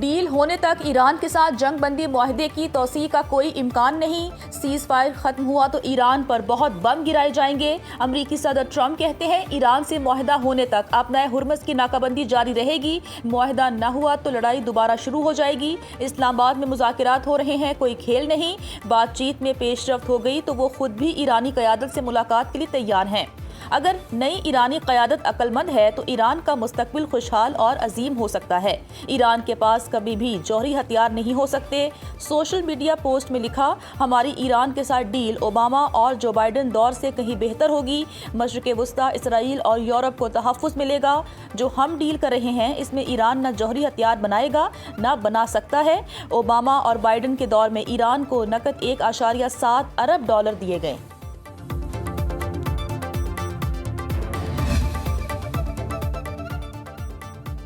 Deal होने तक Iran के साथ जंग बंदी मुआहदे की तौसीह का कोई इम्कान नहीं। सीज फायर खत्म हुआ तो ईरान पर बहुत बम गिराए जाएंगे। अमरीकी सदर ट्रंप कहते हैं ईरान से मुआहदा होने तक अपना हुर्मुज़ की नाकाबंदी जारी रहेगी। मुआहदा न हुआ तो लड़ाई दोबारा शुरू हो जाएगी। इस्लामाबाद में मुज़ाकरात हो रहे हैं, कोई खेल नहीं। बातचीत में पेशरफ्त हो गई तो वो खुद भी ईरानी क़यादत से मुलाकात के लिए तैयार हैं। अगर नई ईरानी क़यादत अक्लमंद है तो ईरान का मुस्तकबिल खुशहाल और अजीम हो सकता है। ईरान के पास कभी भी जौहरी हथियार नहीं हो सकते। सोशल मीडिया पोस्ट में लिखा, हमारी ईरान के साथ डील ओबामा और जो बाइडन दौर से कहीं बेहतर होगी। मशरिक़ वस्ता, इसराइल और यूरोप को तहफ़्फ़ुज़ मिलेगा। जो हम डील कर रहे हैं इसमें ईरान न जौहरी हथियार बनाएगा न बना सकता है। ओबामा और बाइडन के दौर में ईरान को नकद $1.7 अरब दिए गए।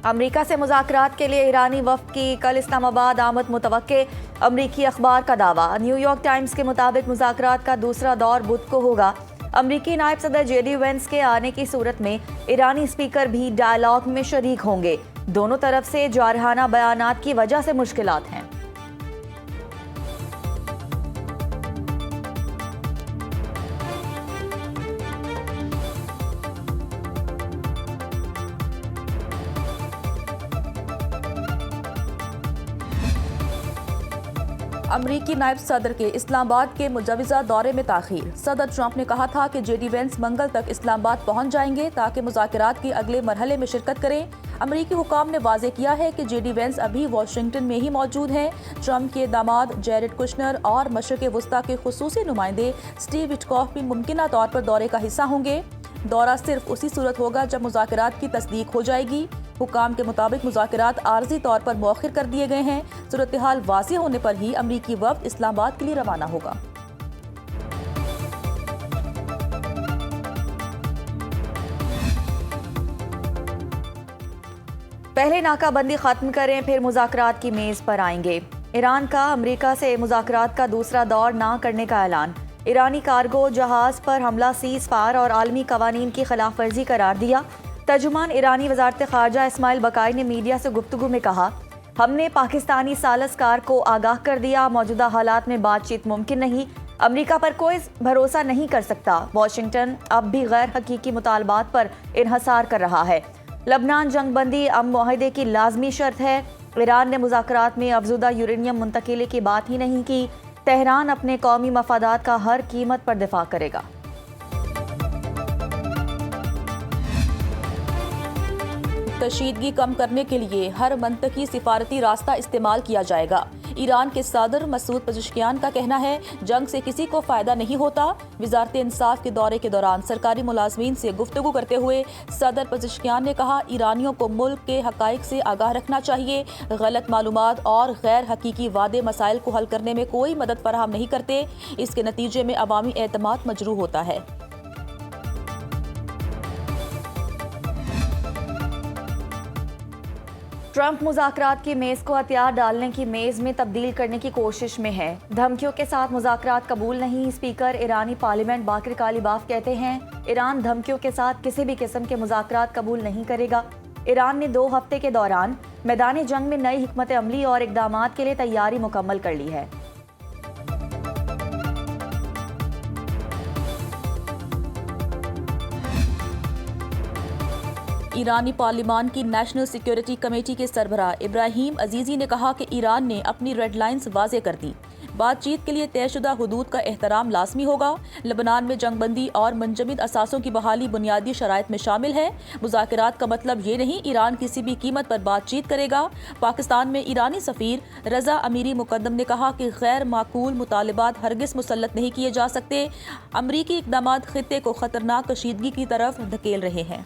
अमरीका से मुज़ाकरात के लिए ईरानी वफ़द की कल इस्लामाबाद आमद मुतवक्के। अमरीकी अखबार का दावा। न्यूयॉर्क टाइम्स के मुताबिक मुज़ाकरात का दूसरा दौर बुध को होगा। अमरीकी नायब सदर JD वेंस के आने की सूरत में ईरानी स्पीकर भी डायलॉग में शरीक होंगे। दोनों तरफ से जारहाना बयानात की वजह से मुश्किलात हैं। अमरीकी नायब सदर के इस्लामाबाद के मुजवज़ा दौरे में ताख़ीर। सदर ट्रंप ने कहा था कि JD वेंस मंगल तक इस्लामाबाद पहुंच जाएंगे ताकि मुज़ाकरात के अगले मरहले में शिरकत करें। अमरीकी हुकाम ने वाज़ेह किया है कि JD वेंस अभी वाशिंगटन में ही मौजूद हैं। ट्रंप के दामाद जैरेड कुशनर और मशरिक़ वस्ता के खुसूसी नुमाइंदे स्टीव विटकॉफ भी मुमकिना तौर पर दौरे का हिस्सा होंगे। दौरा सिर्फ उसी सूरत होगा जब मुज़ाकरात की तस्दीक हो जाएगी। हुकाम के मुताबिक मुज़ाकरात आर्जी तौर पर मौखिर कर दिए गए हैं। सूरत हाल वाज़ेह होने पर ही अमरीकी वफ़द इस्लामाबाद के लिए रवाना होगा। पहले नाकाबंदी खत्म करें फिर मुज़ाकरात की मेज़ पर आएंगे। ईरान का अमरीका से मुज़ाकरात का दूसरा दौर ना करने का ऐलान। ईरानी कार्गो जहाज़ पर हमला सीज़ फायर और आलमी कवानीन की खिलाफ वर्जी करार दिया। तर्जुमान ईरानी वज़ारत ख़ारजा इस्माइल बकाई ने मीडिया से गुफ्तगू में कहा, हमने पाकिस्तानी सालसकार को आगाह कर दिया, मौजूदा हालात में बातचीत मुमकिन नहीं। अमरीका पर कोई भरोसा नहीं कर सकता। वाशिंगटन अब भी गैर हकीकी मुतालबात पर इन्हसार कर रहा है। लबनान जंगबंदी अमन मुआहदे की लाजमी शर्त है। ईरान ने मुज़ाकरात में अफजुदा यूरेनियम मुंतकिली की बात ही नहीं की। तेहरान अपने कौमी मफादात का हर कीमत पर दिफा करेगा। कशीदगी कम करने के लिए हर मंतकी सिफारती रास्ता इस्तेमाल किया जाएगा। ईरान के सदर मसूद पज़ेश्कियान का कहना है, जंग से किसी को फायदा नहीं होता। वज़ारत इंसाफ के दौरे के दौरान सरकारी मुलाजमीन से गुफ्तगू करते हुए सदर पज़ेश्कियान ने कहा, ईरानियों को मुल्क के हकाइक से आगाह रखना चाहिए। गलत मालूमात और गैर हकीकी वादे मसाइल को हल करने में कोई मदद फराहम नहीं करते। इसके नतीजे में अवामी एतमाद मजरूह होता है। ट्रंप मुज़ाकरात की मेज़ को हथियार डालने की मेज़ में तब्दील करने की कोशिश में है। धमकियों के साथ मुज़ाकरात कबूल नहीं। स्पीकर ईरानी पार्लियामेंट बाकिर कालिबाफ कहते हैं, ईरान धमकियों के साथ किसी भी किस्म के मुज़ाकरात कबूल नहीं करेगा। ईरान ने 2 हफ्ते के दौरान मैदान जंग में नई हिकमत अमली और इक़दामात के लिए तैयारी मुकम्मल कर ली है। ईरानी पार्लिमान की नेशनल सिक्योरिटी कमेटी के सरबराह इब्राहिम अजीज़ी ने कहा कि ईरान ने अपनी रेड लाइन्स वाज़े कर दी। बातचीत के लिए तयशुदा हुदूद का एहतराम लाजमी होगा। लबनान में जंगबंदी और मुंजमद असासों की बहाली बुनियादी शराइत में शामिल है। मुज़ाकरात का मतलब ये नहीं ईरान किसी भी कीमत पर बातचीत करेगा। पाकिस्तान में ईरानी सफ़ीर रज़ा अमीरी मुकद्दम ने कहा कि गैर माकूल मुतालबात हरगिज़ मुसल्लत नहीं किए जा सकते। अमरीकी इक़दामात ख़ित्ते को ख़तरनाक कशीदगी की तरफ धकेल रहे हैं।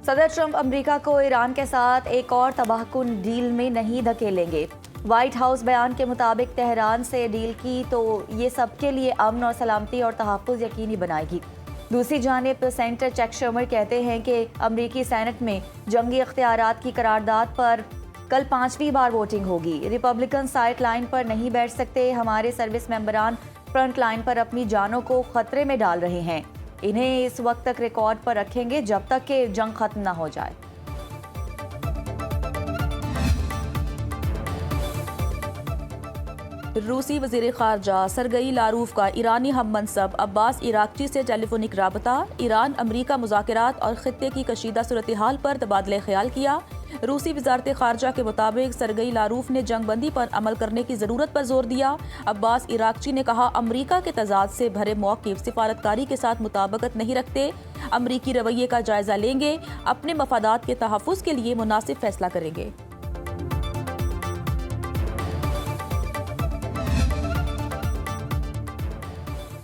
सदर ट्रंप अमेरिका को ईरान के साथ एक और तबाहकुन डील में नहीं धकेलेंगे। व्हाइट हाउस बयान के मुताबिक तेहरान से डील की तो ये सबके लिए अमन और सलामती और तहफ़्फ़ुज़ यकीनी बनाएगी। दूसरी जानिब सेनेटर चक शर्मर कहते हैं कि अमरीकी सेनेट में जंगी इख्तियारात की करारदाद पर कल 5वीं बार वोटिंग होगी। रिपब्लिकन साइड लाइन पर नहीं बैठ सकते। हमारे सर्विस मेंबरान फ्रंट लाइन पर अपनी जानों को खतरे में डाल रहे हैं। इन्हें इस वक्त तक रिकॉर्ड पर रखेंगे जब तक कि जंग खत्म ना हो जाए। रूसी वज़ीर ख़ारजा सरगई लारूफ का ईरानी हम मनसब अब्बास इराक्ची से टेलीफोनिक राबता। ईरान अमरीका मुज़ाकरात और ख़ित्ते की कशीदा सूरत हाल पर तबादला ख्याल किया। रूसी वज़ारत ख़ारजा के मुताबिक सरगई लारूफ ने जंग बंदी पर अमल करने की ज़रूरत पर जोर दिया। अब्बास इराक्ची ने कहा, अमरीका के तजाद से भरे मौक़िफ़ सिफारतकारी के साथ मुताबकत नहीं रखते। अमरीकी रवैये का जायज़ा लेंगे, अपने मफादात के तहफ़्फ़ुज़ के लिए मुनासिब फ़ैसला करेंगे।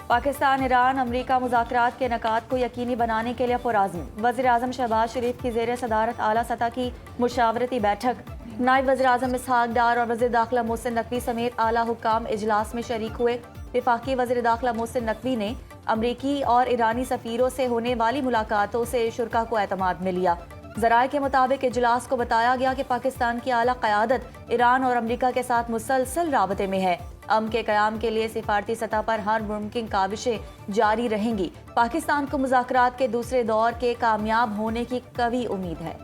पाकिस्तान ईरान अमरीका मुज़ाकरात के नकात को यकीनी बनाने के लिए पुरआज़्म। वज़ीर आज़म शहबाज शरीफ की ज़ेर सदारत आला सतह की मुशावरती बैठक। नायब वज़ीर आज़म इसहाक डार और वज़ीर दाखिला मोहसिन नकवी समेत आला हुक्काम इजलास में शरीक हुए। वफाकी वज़ीर दाखिला मोहसिन नकवी ने अमरीकी और ईरानी सफ़ीरों से होने वाली मुलाकातों से शुरा को एतमाद में लिया। ज़राए के मुताबिक इजलास को बताया गया कि पाकिस्तान की आला क़यादत ईरान और अमरीका के साथ मुसलसल राबते में है। अमन के क़याम के लिए सिफारती सतह पर हर मुमकिन काविशें जारी रहेंगी। पाकिस्तान को मुज़ाकरात के दूसरे दौर के कामयाब होने की कवी उम्मीद है।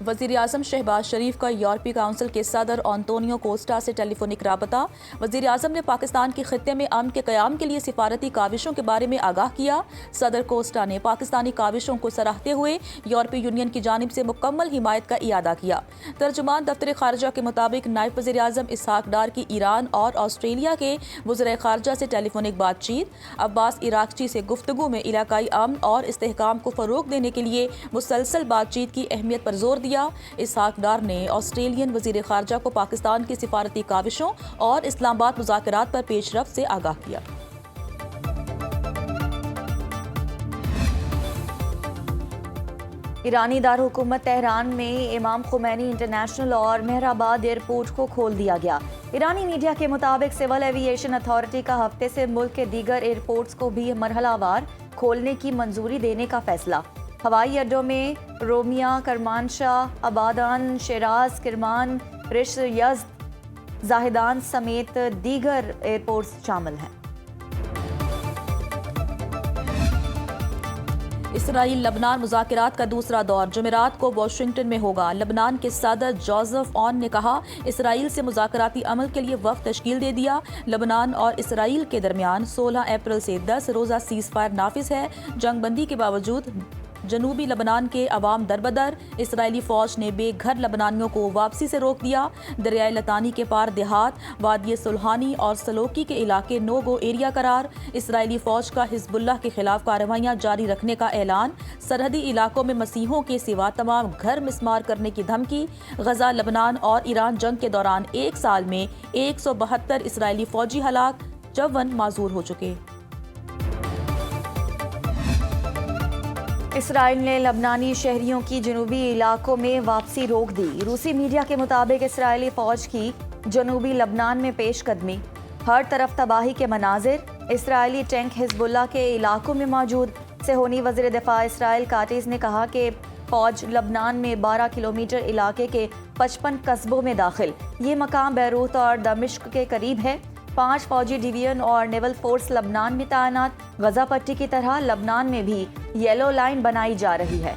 वज़ीर आज़म शहबाज शरीफ का यूरोपीय काउंसिल के सदर एंटोनियो कोस्टा से टेलीफोनिक राबता। वज़ीर आज़म ने पाकिस्तान के खित्ते में अमन के क़याम के लिए सिफारती काविशों के बारे में आगाह किया। सदर कोस्टा ने पाकिस्तानी काविशों को सराहते हुए यूरोपीय यूनियन की जानिब से मुकम्मल हिमायत का इयादा किया। तर्जुमान दफ्तर ख़ारजा के मुताबिक नायब वज़ीर आज़म इसहाक डार की ईरान और ऑस्ट्रेलिया के वज़ीर ख़ारजा से टेलीफोनिक बातचीत। अब्बास इराक्ची से गुफ्तगू में इलाकाई अमन और इस्तेहकाम को फ़रोग़ देने के लिए मुसलसल बातचीत की अहमियत पर जोर दिया। इसहाक डार ने ऑस्ट्रेलियन वज़ीर ख़ारजा को पाकिस्तान की सिफारती काविशों और इस्लामाबाद मुज़ाकरात पर पेशरफ्त से आगाह किया। ईरानी दारहुकूमत तेहरान में इमाम खुमैनी इंटरनेशनल और मेहराबाद एयरपोर्ट को खोल दिया गया। ईरानी मीडिया के मुताबिक सिविल एविएशन अथॉरिटी का हफ्ते से मुल्क के दीगर एयरपोर्ट्स को भी मरहलावार खोलने की मंजूरी देने का फैसला। हवाई अड्डों में रोमिया, Kermanshah, Abadan, Siraj, Kirman, रिश, Yazd, जाहिदान समेत दीगर एयरपोर्ट्स शामिल हैं। इसराइल लबनान मुज़ाकरात का दूसरा दौर जुमेरात को वाशिंगटन में होगा। लबनान के सदर जोसेफ ऑन ने कहा, इसराइल से मुज़ाकराती अमल के लिए वफ़द तश्कील दे दिया। लबनान और इसराइल के दरमियान 16 अप्रैल से 10 रोज़ा सीज़ फायर नाफिज है। जंग बंदी के बावजूद जनूबी लबनान के अवाम दरबदर। इसराइली फ़ौज ने बेघर लबनानियों को वापसी से रोक दिया। दरियाए लतानी के पार देहात, वादी सुल्हानी और सलोकी के इलाके नो गो एरिया करार। इसराइली फ़ौज का हिज़्बुल्लाह के खिलाफ कार्रवाइयाँ जारी रखने का ऐलान। सरहदी इलाकों में मसीहों के सिवा तमाम घर मिस्मार करने की धमकी। गजा, लबनान और ईरान जंग के दौरान एक साल में 172 इसराइली फ़ौजी हलाक, 54 माजूर हो चुके। इसराइल ने लबनानी शहरियों की जनूबी इलाकों में वापसी रोक दी। रूसी मीडिया के मुताबिक इसराइली फ़ौज की जनूबी लबनान में पेशकदमी, हर तरफ तबाही के मनाजिर। इसराइली टैंक हिज़्बुल्लाह के इलाकों में मौजूद। सेहोनी वज़ीर दिफ़ा इसराइल काटिस ने कहा कि फ़ौज लबनान में 12 किलोमीटर इलाके के 55 कस्बों में दाखिल। ये मकाम बैरूत और दमिश्क के करीब है। 5 फौजी डिवीजन और नेवल फोर्स लबनान में तैनात। गजा पट्टी की तरह लबनान में भी येलो लाइन बनाई जा रही है।